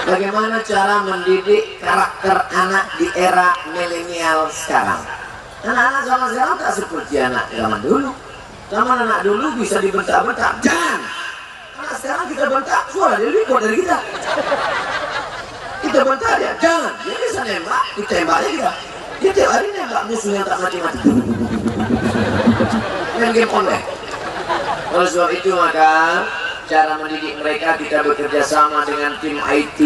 Bagaimana cara mendidik karakter anak di era milenial sekarang? Anak-anak zaman sekarang tak seperti anak zaman dulu. Zaman anak dulu bisa dibentak-bentak, jangan. Anak sekarang kita bentak, suara dia lebih kuat dari kita. Kita bentak dia, jangan. Dia bisa nembak, ditembaknya kita. Dia tiap hari nembak musuh yang tak mati-mati. Main game online. Oleh sebab itu maka cara mendidik mereka kita bekerja sama dengan tim IT,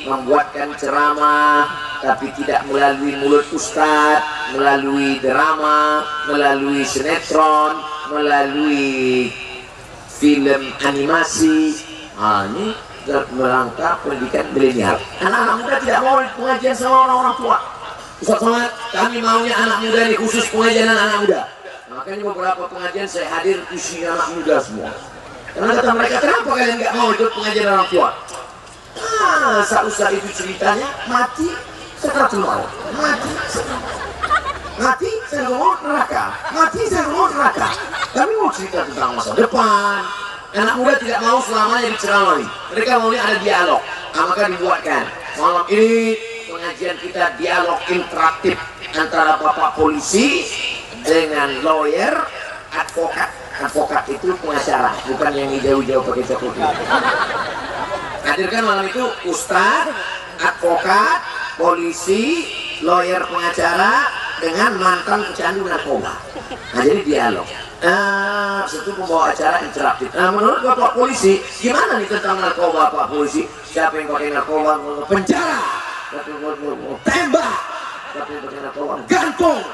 membuatkan ceramah, tapi tidak melalui mulut ustadz, melalui drama, melalui sinetron, melalui film animasi. Ini merangkap pendidikan milenial. Anak-anak muda tidak mau pengajian sama orang-orang tua. Ustaz Somad, kami maunya anak muda ini khusus pengajian anak muda. Makanya beberapa pengajian saya hadir isi anak muda semua. Karena kata mereka, kenapa kalian nggak mau ikut pengajian orang tua? Saat itu ceritanya mati sakaratul maut, mati saya mau neraka, mati saya mau neraka. Kami mau cerita tentang masa depan. Anak muda tidak mau selamanya diceramai. Mereka maunya ada dialog. Maka dibuatkan malam ini pengajian kita dialog interaktif antara bapak polisi dengan lawyer, advokat. Advokat itu pengacara, bukan yang hijau-hijau pakai cat putih. Hadirkan malam itu ustadz, advokat, polisi, lawyer, pengacara dengan mantan pecandu narkoba. Nah, jadi dialog. Itu pembawa acara interaktif. Nah, menurut bapak polisi, gimana nih tentang narkoba pak polisi? Siapa yang pakai narkoba penjara? Siapa yang mau tembak? Siapa yang pakai narkoba gantung?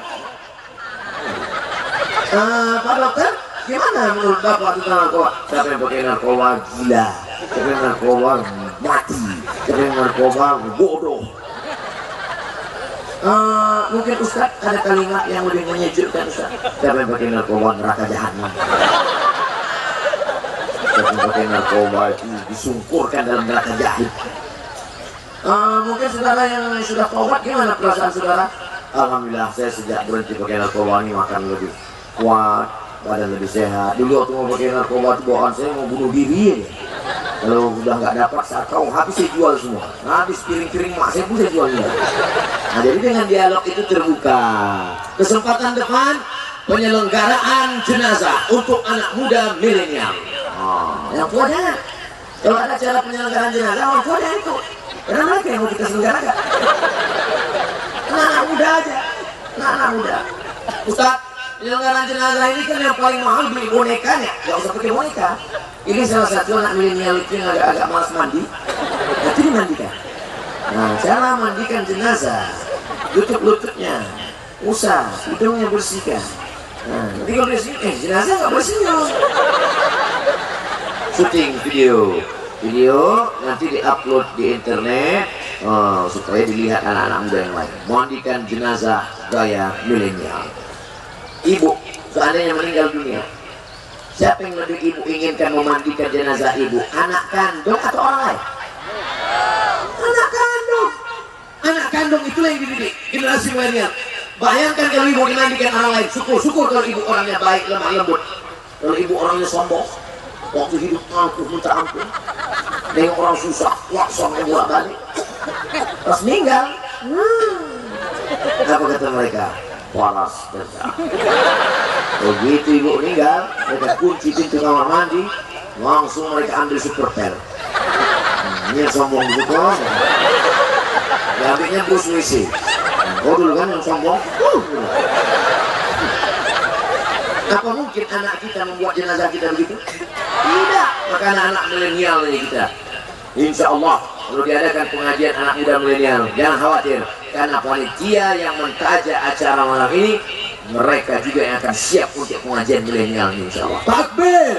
Pak dokter, gimana menurut bapak tentang narkoba? Siapa yang pakai narkoba gila? Siapa yang narkoba mati? Siapa yang narkoba bodoh? Mungkin Ustaz ada kalimat yang lebih menyejukkan Ustaz. Siapa yang pakai narkoba neraka jahanam? Siapa yang pakai narkoba itu disungkurkan dalam neraka jahannam? Mungkin saudara yang sudah taubat, gimana perasaan saudara? Alhamdulillah saya sejak berhenti pakai narkoba ini makan lebih kuat, badan lebih sehat. Dulu waktu mau pakai narkoba itu bawaan saya mau bunuh diri ya. Kalau udah nggak dapat sakau habis saya jual semua. Habis piring-piring mak saya pun saya jualnya. Nah, jadi dengan dialog itu terbuka. Kesempatan depan penyelenggaraan jenazah untuk anak muda milenial. Yang tua jangan. Kalau ada cara penyelenggaraan jenazah orang tua jangan ikut. Karena mereka yang mau kita selenggarakan. Anak muda aja. Anak muda. Ustaz, penyelenggaraan jenazah ini kan yang paling mahal beli bonekanya. Gak usah pakai boneka. Ini salah satu anak milenial itu yang agak malas mandi. Nanti dimandikan. Nah, cara mandikan jenazah, tutup lututnya, usah, hidungnya bersihkan. Nah, nanti kalau bersih, jenazah nggak bersenyum. Syuting video nanti diupload di internet supaya dilihat anak-anak muda yang lain. Mandikan jenazah gaya milenial. Ibu, seandainya meninggal dunia, siapa yang lebih ibu inginkan memandikan jenazah ibu? Anak kandung atau orang lain? Anak kandung. Anak kandung itulah yang dididik generasi milenial. Bayangkan kalau ibu dimandikan orang lain. Syukur kalau ibu orangnya baik, lemah lembut. Kalau ibu orangnya sombong, waktu hidup angkuh minta ampun, nengok orang susah, langsung bolak balik. Pas meninggal, apa kata mereka? Waras kerja. Begitu ibu meninggal, mereka kunci pintu kamar mandi, langsung mereka ambil super pel. Ini sombong gitu. Diambilnya bus WC. Oh dulu kan yang sombong. Apa mungkin anak kita membuat jenazah kita begitu? Tidak. Maka anak-anak milenial ini kita, insya Allah kalau diadakan pengajian anak muda milenial, jangan khawatir, karena panitia yang mentaja acara malam ini, mereka juga yang akan siap untuk pengajian milenial ini, insya Allah. Takbir.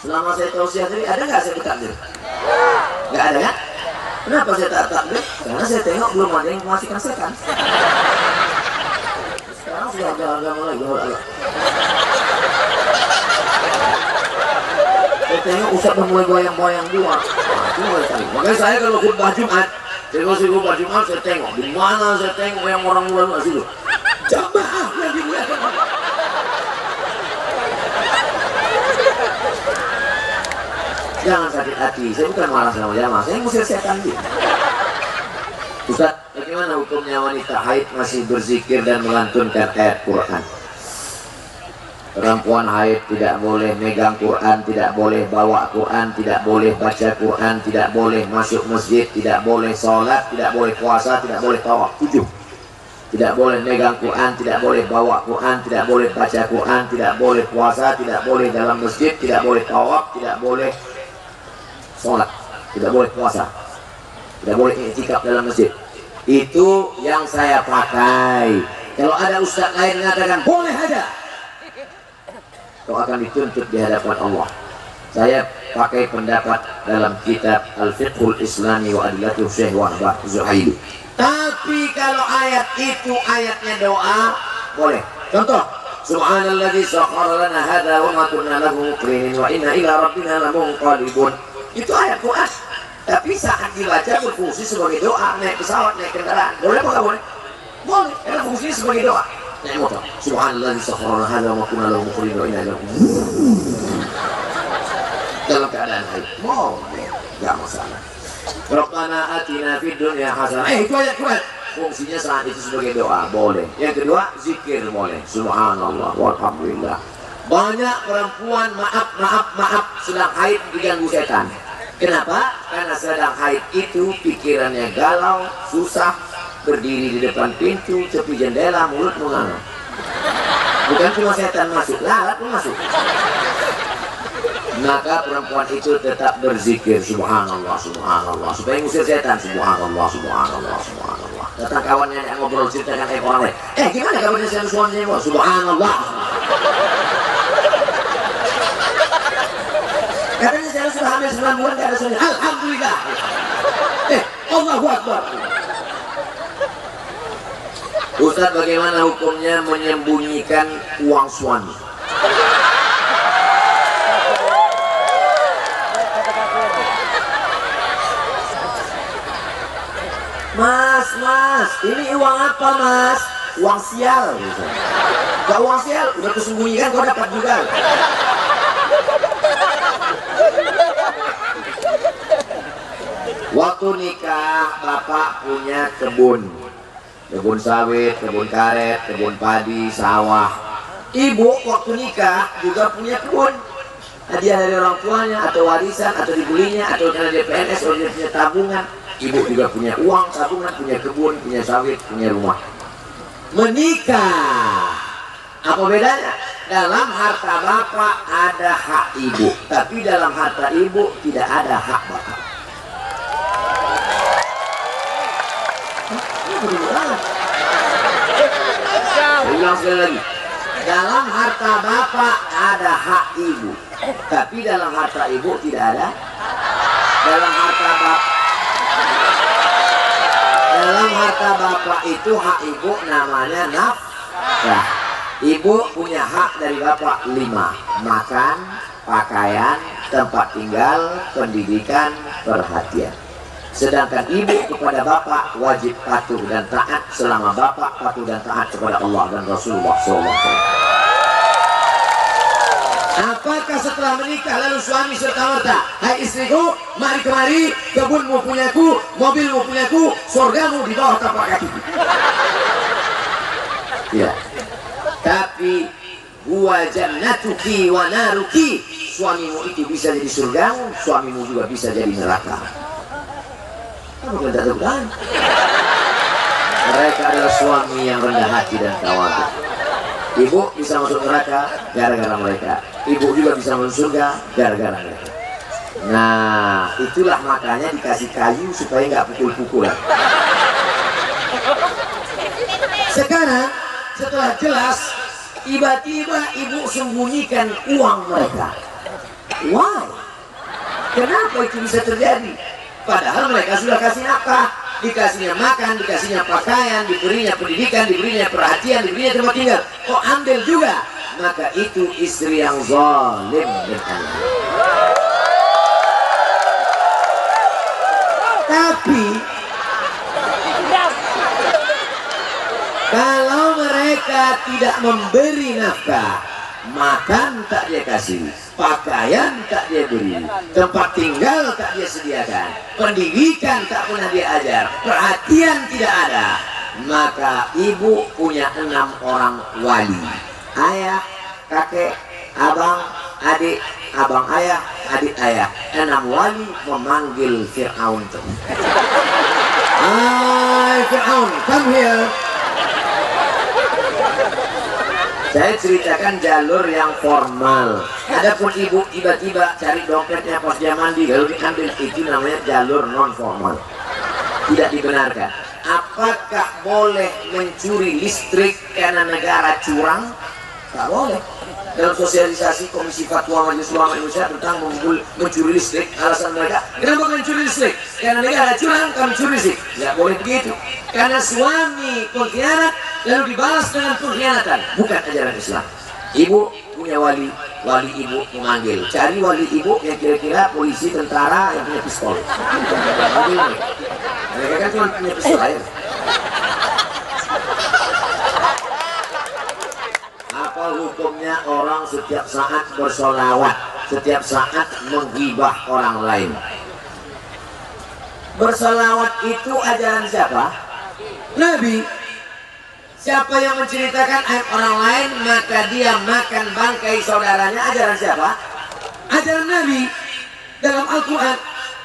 Selama saya tausiah tadi, ada nggak saya takbir? Nggak ada kan? Kenapa saya tak takbir? Karena saya tengok belum ada yang masih kasihkan. Sekarang sudah ada agama lagi. Saya tengok Ustaz mulai goyang-goyang juga. Makanya saya kalau khutbah Jumat, saya tengok di mana saya tengok yang orang mulai situ. Jamaah yang dimuliakan. Jangan sakit hati, saya bukan marah sama jamaah, saya ngusir setan dia. Ustaz, bagaimana hukumnya wanita haid masih berzikir dan melantunkan ayat Quran? Perempuan haid tidak boleh megang Quran, tidak boleh bawa Quran, tidak boleh baca Quran, tidak boleh masuk masjid, tidak boleh sholat, tidak boleh puasa, tidak boleh tawaf. 7. Tidak boleh megang Quran, tidak boleh bawa Quran, tidak boleh baca Quran, tidak boleh puasa, tidak boleh dalam masjid, tidak boleh tawaf, tidak boleh sholat, tidak boleh puasa, tidak boleh i'tikaf dalam masjid. Itu yang saya pakai. Kalau ada ustaz lain mengatakan boleh aja, kau akan dituntut di hadapan Allah. Saya pakai pendapat dalam kitab Al-Fiqhul Islami wa Adillatuh Syekh Wahbah Zuhaili. Tapi kalau ayat itu ayatnya doa, boleh. Contoh, Subhanalladzi sakhkhara lana hadza wa ma kunna lahu muqrinin wa inna ila rabbina lamunqalibun. Itu ayat Quran. Tapi saat dibaca berfungsi sebagai doa, naik pesawat, naik kendaraan. Boleh apa enggak boleh? Boleh, karena fungsinya sebagai doa. Naik motor, Subhanalladzi sakhkhara lana hadza wa ma kunna lahu muqrinin wa inna ila rabbina. Dalam keadaan haid, boleh, enggak masalah. Rabbana atina fid dunya hasanah. Itu ayat Quran. Fungsinya saat itu sebagai doa, boleh. Yang kedua, zikir boleh. Subhanallah walhamdulillah. Banyak perempuan maaf sedang haid diganggu setan. Kenapa? Karena sedang haid itu pikirannya galau, susah, berdiri di depan pintu, tepi jendela, mulut menganga. Bukan cuma setan masuk, lalat pun masuk. Maka perempuan itu tetap berzikir subhanallah, subhanallah, supaya ngusir setan. Subhanallah, subhanallah, subhanallah. Datang kawannya yang ngobrol ceritakan orang lain, gimana kabarnya suaminya? Subhanallah. Katanya saya sudah hamil 9 bulan, gak ada suami. Alhamdulillah. Allahu Akbar. Ustaz, bagaimana hukumnya menyembunyikan uang suami? Mas, ini uang apa mas? Uang sial. Gak uang sial, udah kusembunyikan kau dapat juga. Waktu nikah, bapak punya kebun sawit, kebun karet, kebun padi, sawah. Ibu waktu nikah juga punya kebun. Hadiah dari orang tuanya, atau warisan, atau dibelinya, atau karena dia PNS, atau dia punya tabungan. Ibu juga punya uang, tabungan, punya kebun, punya sawit, punya rumah. Menikah, apa bedanya? Dalam harta bapak ada hak ibu, tapi dalam harta ibu tidak ada hak bapak. Ulang sekali lagi. Dalam harta bapak ada hak ibu, tapi dalam harta ibu tidak ada. Dalam harta bapak itu hak ibu namanya nafkah. Ibu punya hak dari bapak 5: makan, pakaian, tempat tinggal, pendidikan, perhatian. Sedangkan ibu kepada bapak wajib patuh dan taat selama bapak patuh dan taat kepada Allah dan Rasulullah SAW. Apakah setelah menikah lalu suami serta-merta, hai istriku, mari kemari, kebunmu punyaku, mobilmu punyaku, surgamu di bawah tapak kakiku? Ya. Tapi huwa jannatuki wa naruki, suamimu itu bisa jadi surgamu, suamimu juga bisa jadi neraka. Kamu tidak tahu kan? Mereka adalah suami yang rendah hati dan tawadu. Ibu bisa masuk neraka gara-gara mereka. Ibu juga bisa masuk surga gara-gara mereka. Nah, itulah makanya dikasih kayu supaya nggak pukul-pukulan. Sekarang setelah jelas, tiba-tiba ibu sembunyikan uang mereka. Why? Kenapa itu bisa terjadi? Padahal mereka sudah kasih nafkah, dikasihnya makan, dikasihnya pakaian, diberinya pendidikan, diberinya perhatian, diberinya tempat tinggal. Kok ambil juga? Maka itu istri yang zalim dan Allah. Tapi kalau mereka tidak memberi nafkah, makan tak dia kasih, pakaian tak dia beri, tempat tinggal tak dia sediakan, pendidikan tak pernah dia ajar, perhatian tidak ada, maka ibu punya 6 orang wali. Ayah, kakek, abang, adik, abang ayah, adik ayah. 6 wali memanggil Fir'aun itu. Hai Fir'aun, come here. Saya ceritakan jalur yang formal. Adapun ibu tiba-tiba cari dompetnya pas dia mandi lalu diambil, itu namanya jalur non formal. Tidak dibenarkan. Apakah boleh mencuri listrik karena negara curang? Tak boleh. Dalam sosialisasi Komisi Fatwa Majelis Ulama Indonesia tentang mencuri listrik, alasan mereka, kenapa mencuri listrik? Karena negara curang, kami curi listrik. Tidak boleh begitu. Karena suami pengkhianat lalu dibalas dengan pengkhianatan, bukan ajaran Islam. Ibu punya wali, wali ibu memanggil. Cari wali ibu yang kira-kira polisi, tentara yang punya pistol. Mereka kan cuma punya pistol aja. Apa hukumnya orang setiap saat bersolawat, setiap saat menggibah orang lain? Bersolawat itu ajaran siapa? Nabi. Siapa yang menceritakan aib orang lain maka dia makan bangkai saudaranya, ajaran siapa? Ajaran Nabi. Dalam Al-Quran,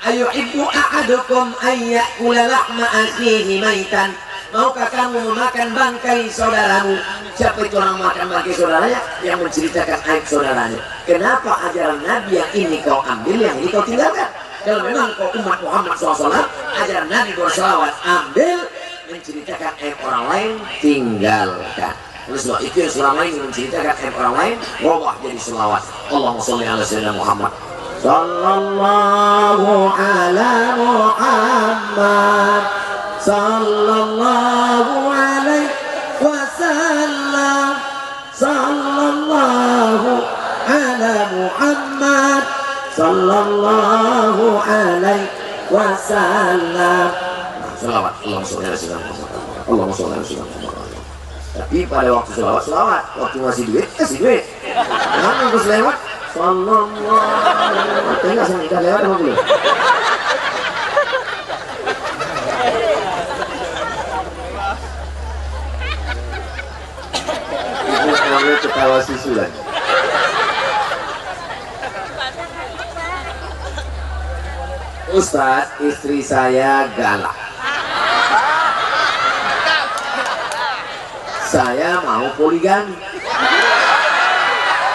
ayuhibbu a'adukum ayyakula lahma akhihi maitan. Maukah kamu memakan bangkai saudaramu? Siapa itu orang makan bangkai saudaranya? Yang menceritakan aib saudaranya. Kenapa ajaran Nabi yang ini kau ambil, yang ini kau tinggalkan? Kalau memang kau umat Muhammad SAW, ajaran Nabi bersalawat ambil, menceritakan aib orang lain tinggalkan. Oleh sebab itu yang selama ini menceritakan aib orang lain, wabah jadi selawat. Allahumma sholli ala sayyidina Muhammad. Sallallahu ala Muhammad. Sallallahu alaihi wasallam. Sallallahu ala Muhammad. Sallallahu alaihi wasallam. Selawat, Allahumma sholli ala sayyidina Muhammad. Allahumma sholli ala sayyidina Muhammad. Tapi pada waktu selawat, waktu ngasih duit, kasih duit. Jangan nunggu selewat. Sallallahu alaihi wasallam. Enggak sampai lewat apa belum? Ibu namanya ketawa susulan. Ustaz, istri saya galak. Saya mau poligami.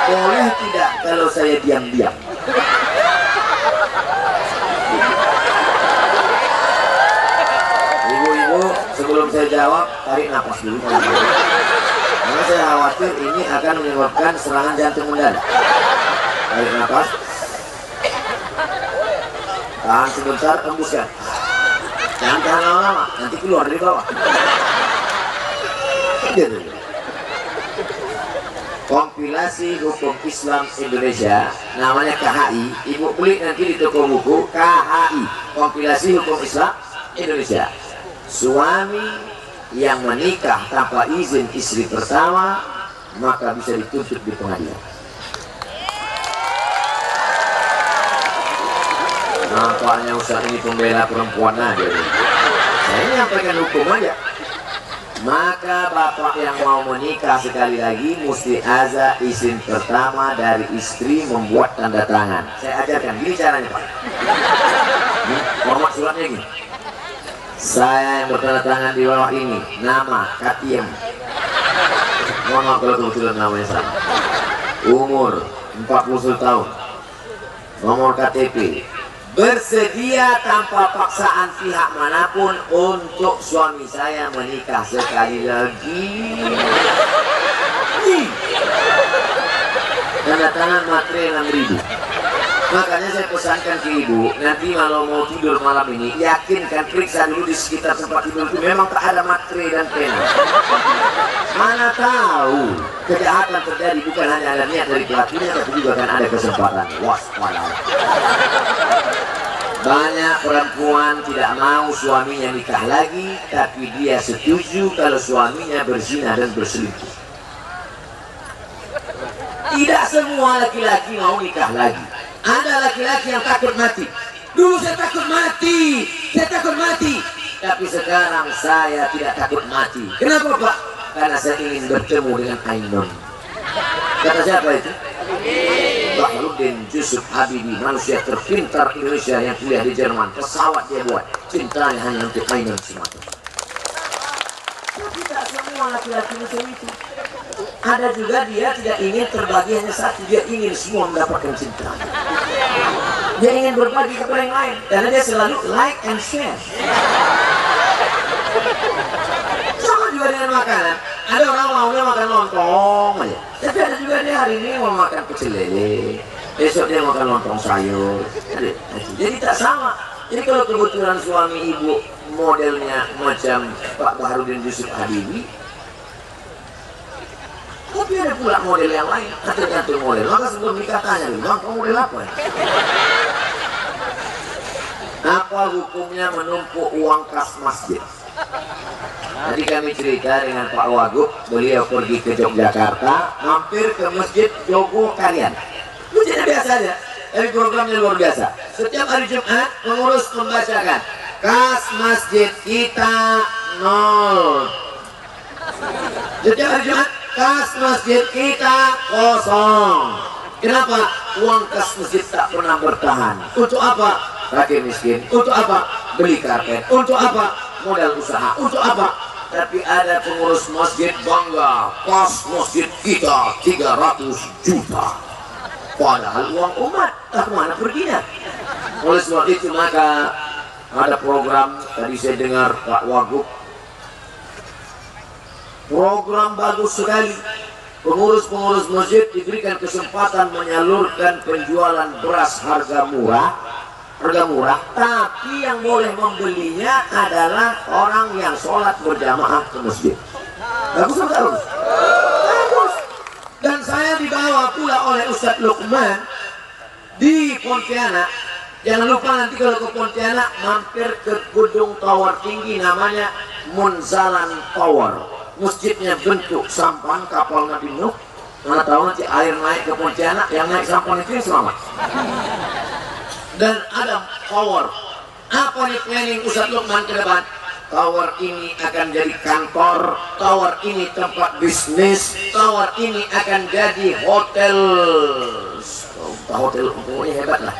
Boleh tidak kalau saya diam-diam? Ibu-ibu, sebelum saya jawab, tarik nafas dulu. Karena saya khawatir ini akan menyebabkan serangan jantung mendadak. Tarik nafas. Tahan sebentar, hembuskan. Jangan tahan lama-lama, nanti keluar dari bawah. Gitu. Kompilasi Hukum Islam Indonesia, namanya KHI. Ibu beli nanti di toko buku, KHI, Kompilasi Hukum Islam Indonesia. Suami yang menikah tanpa izin istri pertama maka bisa dituntut di pengadilan. Nampaknya Ustaz ini pembela perempuan aja. Saya nyampaikan hukum aja. Maka bapak yang mau menikah sekali lagi mesti ada izin pertama dari istri, membuat tanda tangan. Saya ajarkan gini caranya Pak. Format suratnya gini. Saya yang bertanda tangan di bawah ini, nama Katiem. Mohon maaf kalau kebetulan namanya sama. Umur 41 tahun. Nomor KTP. Bersedia tanpa paksaan pihak manapun untuk suami saya menikah sekali lagi. Tanda tangan materai 6.000. Makanya saya pesankan ke ibu, nanti kalau mau tidur malam ini, yakinkan periksa dulu di sekitar tempat tidur itu memang tak ada materai dan pena. Mana tahu kejahatan terjadi bukan hanya ada niat dari pelakunya, tapi juga kan ada kesempatan. Waspada. Banyak perempuan tidak mau suaminya nikah lagi, tapi dia setuju kalau suaminya berzina dan berselingkuh. Tidak semua laki-laki mau nikah lagi. Ada laki-laki yang takut mati. Dulu saya takut mati, tapi sekarang saya tidak takut mati. Kenapa Pak? Karena saya ingin bertemu dengan Ainun. Kata siapa itu? Bahrudin Yusuf Habibie, manusia terpintar Indonesia yang kuliah di Jerman. Pesawat dia buat, cintanya hanya untuk Ainun semata. Tapi tidak semua laki-laki macam itu. Ada juga dia tidak ingin terbagi hanya satu, dia ingin semua mendapatkan cinta. Dia ingin berbagi kepada yang lain, karena dia selalu like and share. Sama juga dengan makanan. Ada orang maunya makan lontong aja, tapi ada juga dia hari ini mau makan pecel lele, besok dia makan lontong sayur. Jadi tak sama. Jadi kalau kebetulan suami ibu modelnya macam Pak Bahrudin Yusuf Habibie, tapi ada pula model yang lain, tergantung model. Maka sebelum nikah tanya dulu, Bang, kamu model apa? Apa hukumnya menumpuk uang kas masjid? Tadi kami cerita dengan Pak Wagub, beliau pergi ke Yogyakarta, mampir ke masjid Jogo Karyan. Masjidnya biasa aja, tapi programnya luar biasa. Setiap hari Jumat pengurus membacakan kas masjid kita 0. Setiap hari Jumat kas masjid kita kosong. Kenapa? Uang kas masjid tak pernah bertahan. Untuk apa? Fakir miskin. Untuk apa? Beli karpet. Untuk apa? Modal usaha. Untuk apa? Tapi ada pengurus masjid bangga, kas masjid kita 300 juta. Padahal uang umat tak kemana perginya. Oleh sebab itu maka ada program, tadi saya dengar Pak Wagub, program bagus sekali. Pengurus-pengurus masjid diberikan kesempatan menyalurkan penjualan beras harga murah, tapi yang boleh membelinya adalah orang yang sholat berjamaah ke masjid. Bagus atau bagus? Bagus. Dan saya dibawa pula oleh Ustadz Lukman di Pontianak. Jangan lupa nanti kalau ke Pontianak mampir ke gedung tower tinggi namanya Munzalan Tower. Masjidnya bentuk sampan kapal Nabi Nuh. Mana tahu nanti air naik ke Pontianak, yang naik sampan itu yang selamat. Dan ada tower. Apa nih planning Ustadz Lukman ke depan? Tower ini akan jadi kantor, tower ini tempat bisnis, tower ini akan jadi hotel. Hotel pokoknya hebat lah.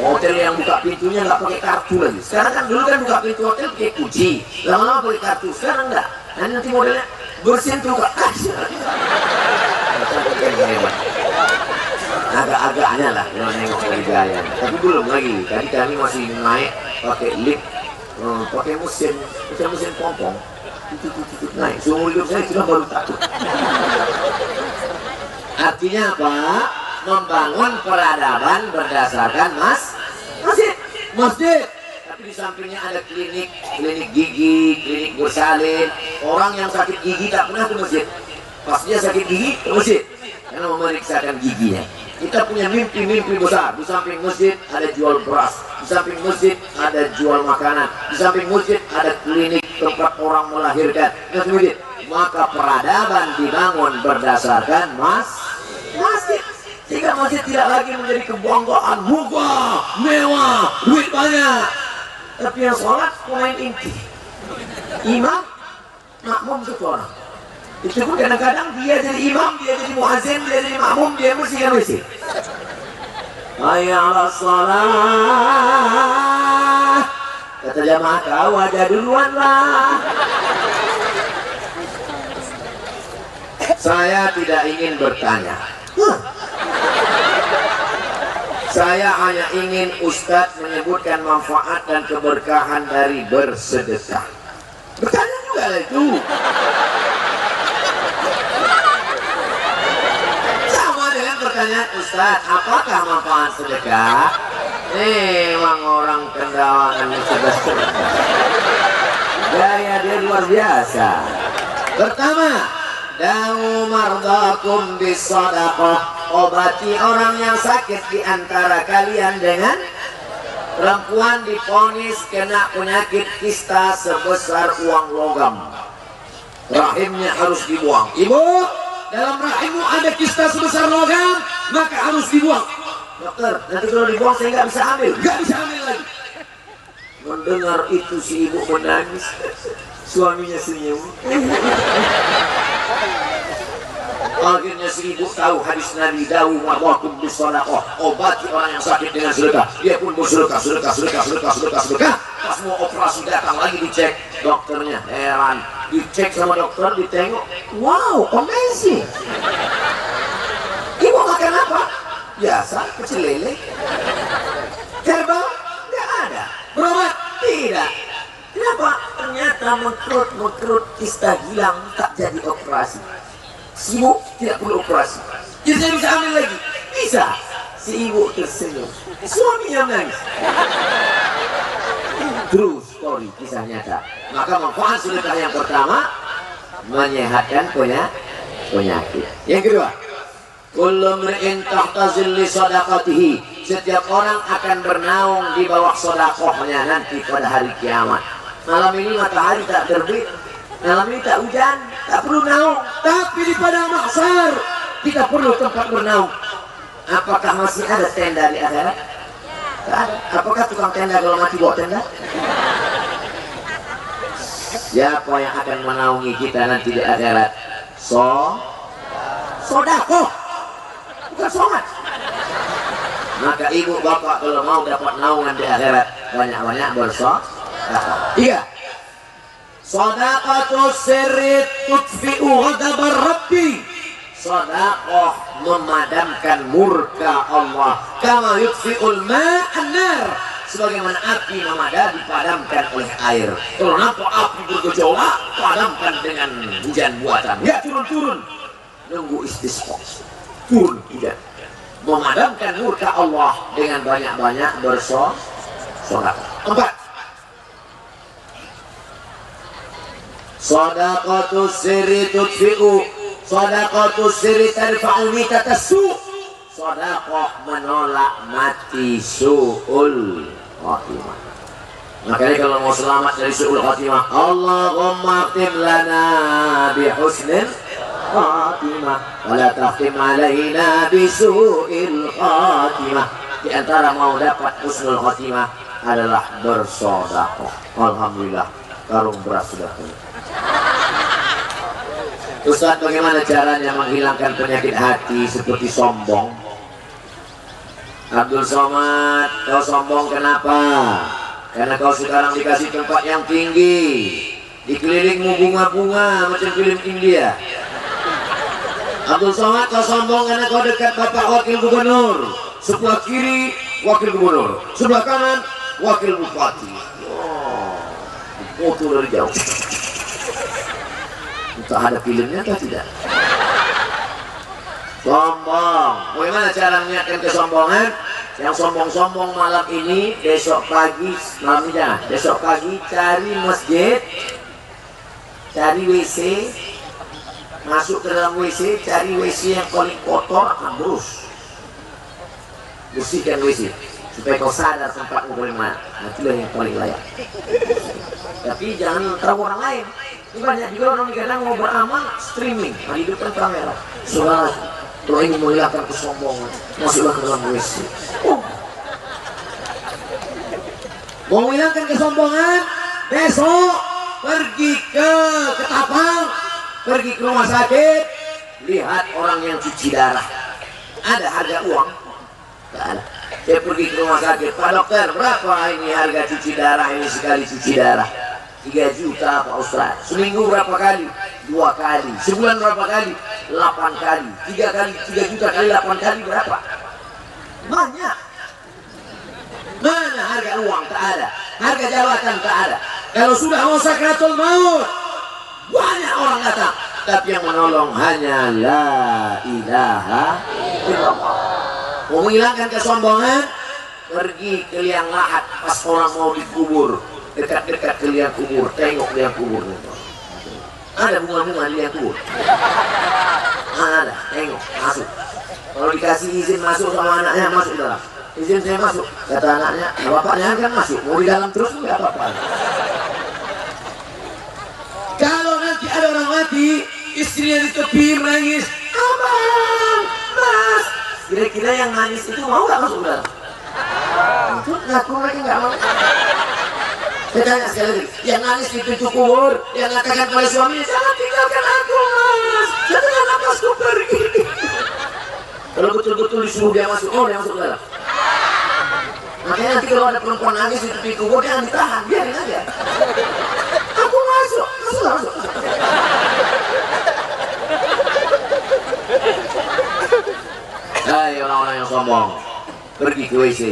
Hotel yang buka pintunya nggak pakai kartu lagi. Sekarang kan dulu kan buka pintu hotel pakai kunci, lama-lama pakai kartu. Sekarang enggak. Nanti modelnya bersentuh ke agak-agaknya lah kalau nengok dari gaya. Tapi belum lagi. Tadi kami masih naik pakai lift, pakai mesin pompong. Naik. Seumur hidup saya sudah baru takut. Artinya apa? Membangun peradaban berdasarkan masjid. Tapi di sampingnya ada klinik gigi, klinik bersalin. Orang yang sakit gigi tak pernah ke masjid. Pas dia sakit gigi ke masjid karena memeriksakan giginya. Kita punya mimpi-mimpi besar. Di samping masjid ada jual beras, di samping masjid ada jual makanan, di samping masjid ada klinik tempat orang melahirkan. Maka peradaban dibangun berdasarkan masjid. Sehingga masjid tidak lagi menjadi kebanggaan, mewah, duit banyak. Tapi yang sholat pemain inti, imam, makmum satu orang. Itu pun kadang-kadang dia jadi imam, dia jadi muazzin, dia jadi makmum, dia mesti. Hayya 'alas shalah. Kata jamaah, kau aja duluan lah. Saya tidak ingin bertanya. Saya hanya ingin Ustadz menyebutkan manfaat dan keberkahan dari bersedekah. Bertanya juga lah itu. Sama dengan pertanyaan Ustadz, apakah manfaat sedekah? Memang orang Kendawangan sudah sedekah. Gaya dia luar biasa. Pertama, da'u mardakum bis-shadaqah. Obati orang yang sakit di antara kalian dengan perempuan divonis kena penyakit kista sebesar uang logam. Rahimnya harus dibuang. Ibu, dalam rahimmu ada kista sebesar logam, maka harus dibuang. Dokter, nanti kalau dibuang saya nggak bisa ambil. Nggak bisa ambil lagi. Mendengar itu si ibu menangis. Suaminya senyum. Akhirnya si ibu tahu hadis Nabi dawu marwakum bisadaqah, obati orang yang sakit dengan sedekah. Dia pun bersedekah. Pas mau operasi datang lagi dicek dokternya, heran. Dicek sama dokter, ditengok, wow, amazing. Ibu makan apa? Biasa, pecel lele. Herbal? Nggak ada. Berobat? Tidak. Kenapa? Ternyata mengkerut kista hilang, tak jadi operasi. Si ibu tidak perlu operasi. Jadi saya bisa ambil lagi? Bisa. Si ibu tersenyum. Suaminya menangis. True story, kisah nyata. Maka manfaat sedekah yang pertama menyehatkan penyakit. Yang kedua, kullu mri'in tahta zilli shadaqatihi. Setiap orang akan bernaung di bawah sedekahnya nanti pada hari kiamat. Malam ini matahari tak terbit, malam ini tak hujan, tak perlu naung. Tapi di padang mahsyar kita perlu tempat bernaung. Apakah masih ada tenda di akhirat? Tak ada. Apakah tukang tenda kalau mati bawa tenda? Siapa yang akan menaungi kita nanti di akhirat? Sodakoh, bukan sholat. Maka ibu bapak kalau mau dapat naungan di akhirat, banyak-banyak bersedekah. Tiga, shadaqatu sirri tudfi'u ghadabar rabbi. Sedekah memadamkan murka Allah. Kama yudfi'ul ma'an nar, sebagaimana api memadam dipadamkan oleh air. Kalau nampak api bergejolak, padamkan dengan hujan buatan. Ya turun-turun, nunggu istisqa, turun hujan. Memadamkan murka Allah dengan banyak-banyak bersedekah. Empat, shadaqatu sirri tudfi'u, shadaqatu sirri tarfa'u mitatas su'. Sedekah menolak mati su'ul khatimah. Makanya kalau mau selamat dari su'ul khatimah, Allahumma khtim lana bi husnil khatimah wa la takhtim alaina bi su'il khatimah. Di antara mau dapat husnul khatimah adalah bersedekah. Alhamdulillah, karung beras sudah penuh. Ustaz, bagaimana caranya menghilangkan penyakit hati seperti sombong? Abdul Somad, kau sombong kenapa? Karena kau sekarang dikasih tempat yang tinggi, dikelilingmu bunga-bunga macam film India. Abdul Somad, kau sombong karena kau dekat bapak wakil gubernur. Sebelah kiri wakil gubernur, sebelah kanan wakil bupati. Oh, foto dari jauh. Entah ada filmnya atau tidak. Sombong. Bagaimana cara mengingatkan kesombongan? Yang sombong-sombong malam ini, besok pagi, malam ini jangan. Besok pagi cari masjid, cari WC, masuk ke dalam WC, cari WC yang paling kotor, ambrus. Bersihkan WC supaya kau sadar tempatmu paling mana. Itulah yang paling layak. Tapi jangan tahu orang lain. Ini banyak juga orang kadang mau beramal streaming di depan kamera. Saudara, kalau ingin menghilangkan kesombongan, masuklah ke dalam WC. Mau menghilangkan kesombongan, besok pergi ke Ketapang, pergi ke rumah sakit, lihat orang yang cuci darah. Ada harga uang? Tidak ada. Saya pergi ke rumah sakit, Pak dokter, berapa ini harga cuci darah ini sekali cuci darah? 3 juta Pak Ustaz. Seminggu berapa kali? 2 kali. Sebulan berapa kali? 8 kali. 3 kali 3 juta kali 8 kali berapa? Banyak. Mana harga uang? Tak ada. Harga jabatan tak ada. Kalau sudah mau sakratul maut, banyak orang datang, tapi yang menolong hanya la ilaha illallah. Mau menghilangkan kesombongan, pergi ke liang lahat pas orang mau dikubur, dekat-dekat ke liang kubur, tengok liang kubur. Ada bunga-bunga di liang kubur. Ada, tengok, masuk. Kalau dikasih izin masuk sama anaknya, masuk dalam. Izin saya masuk, kata anaknya, bapaknya kan masuk, mau di dalam terus nggak apa-apa. Kalau nanti ada orang mati, istrinya di tepi menangis, Bang, Mas. Kira-kira yang nangis itu mau nggak masuk udara? Itu ngaku lagi nggak mau. Saya tanya sekali lagi, yang nangis di pintu kubur, yang katakan oleh suaminya, jangan tinggalkan aku Mas, jangan napasku pergi. Kalau betul-betul disuruh dia masuk, oh dia masuk udara. Makanya nanti kalau ada perempuan nangis di pintu kubur, jangan ditahan, biarin aja. Aku masuk. Hai orang-orang yang sombong, pergi ke WC,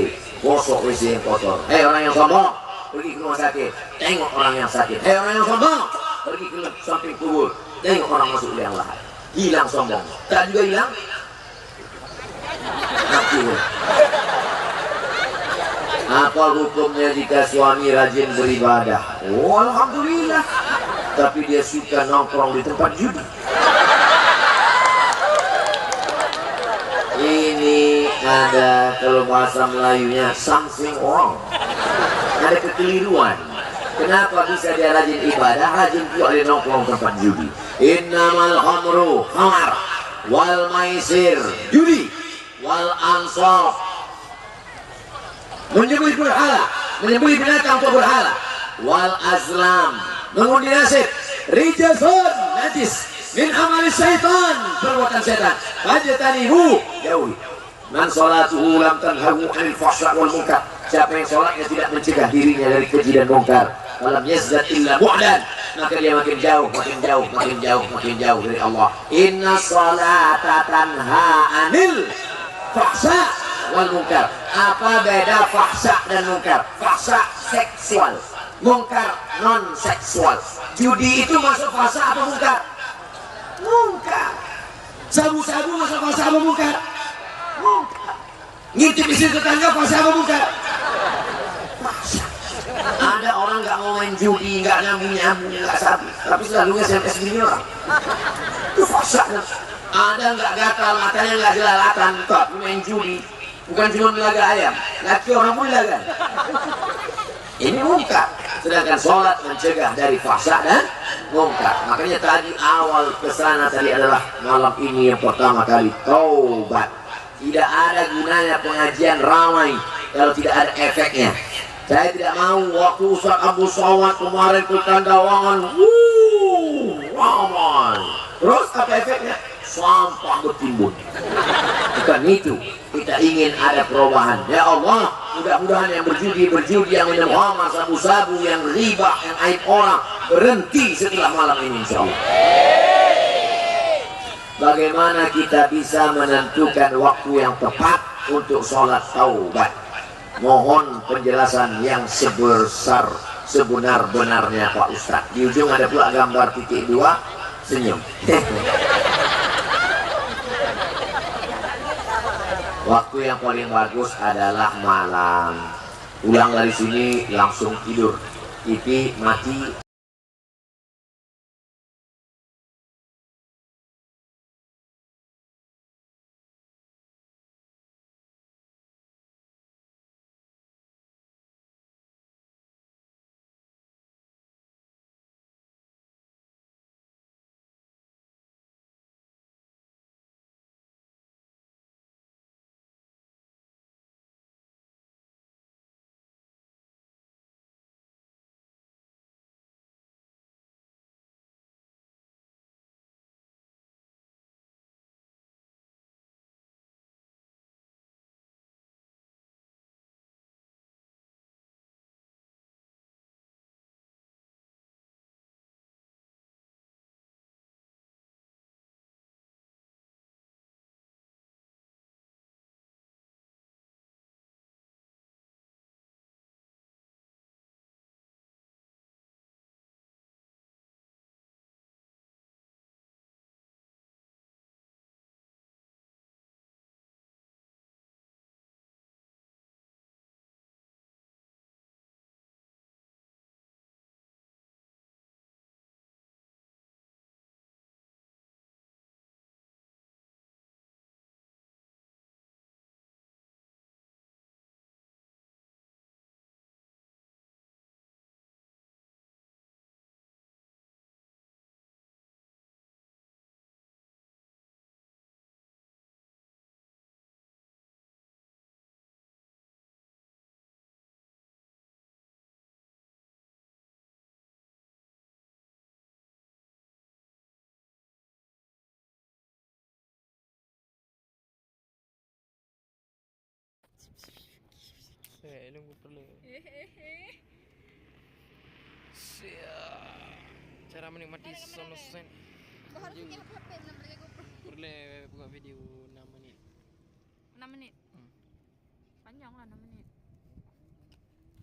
gosok WC yang kotor. Hei orang yang sombong, pergi ke rumah sakit, tengok orang yang sakit. Hei orang yang sombong, pergi ke samping kubur, tengok orang masuk liang lahat. Hilang sombong, tak juga hilang. Apa hukumnya jika suami rajin beribadah? Oh alhamdulillah, tapi dia suka nongkrong di tempat judi. Ini ada, kalau bahasa Melayunya, something wrong. Ada kekeliruan. Kenapa bisa dia rajin ibadah, rajin pula dia nongkrong tempat judi? Innamal khamru khamar, wal maisir judi, wal ansab menyembelih berhala, menyembelih binatang untuk berhala, wal azlam mengundi nasib, rijasun najis, min amali syaitan perbuatan setan, fajtanibu jauhi. Man salatuhu lam tanhahu anil fahsya wal munkar. Siapa yang sholatnya tidak mencegah dirinya dari keji dan munkar, falam yazdad illa bu'dan, maka dia makin jauh dari Allah. Inna salata tanha anil fahsya wal munkar. Apa beda fahsya dan munkar? Fahsya seksual, munkar non seksual. Judi itu masuk fahsya apa munkar? Munkar. Sabu-sabu masuk fahsya apa munkar? Munkar. Ngintip istri tetangga fahsya apa munkar? Fahsya. Ada orang nggak mau main judi, nggak nyambung, nggak sabi, tapi selalu SMS gini orang. Itu fahsya. Ada nggak gatal, matanya nggak jelalatan, tapi main judi. Bukan cuma melaga ayam, laki orang pun laga. Ini munkar. Sedangkan sholat mencegah dari fahsya dan munkar. Makanya tadi awal kesana tadi adalah malam ini yang pertama kali taubat. Tidak ada gunanya pengajian ramai kalau tidak ada efeknya. Saya tidak mau waktu Ustaz Abu Sawat kemarin ke Kandawangan, ramai. Terus apa efeknya? Sampah bertimbun. Bukan itu. Kita ingin ada perubahan. Ya Allah, mudah-mudahan yang berjudi, yang minum khamar, sabu-sabu, yang riba, yang aib orang berhenti setelah malam ini insyaallah. Bagaimana kita bisa menentukan waktu yang tepat untuk sholat taubat? Mohon penjelasan yang sebenar-benarnya Pak Ustaz. Di ujung ada pula gambar titik 2 senyum. Waktu yang paling bagus adalah malam. Pulang dari sini langsung tidur. TV mati. Belum gue perlu. Hehehe. Siap. Cara menikmati sunset. Kau harus pakai HP nak beli GoPro. Boleh buka video 6 menit. 6 menit. Panjang lah 6 menit.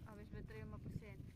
Habis baterai 5%.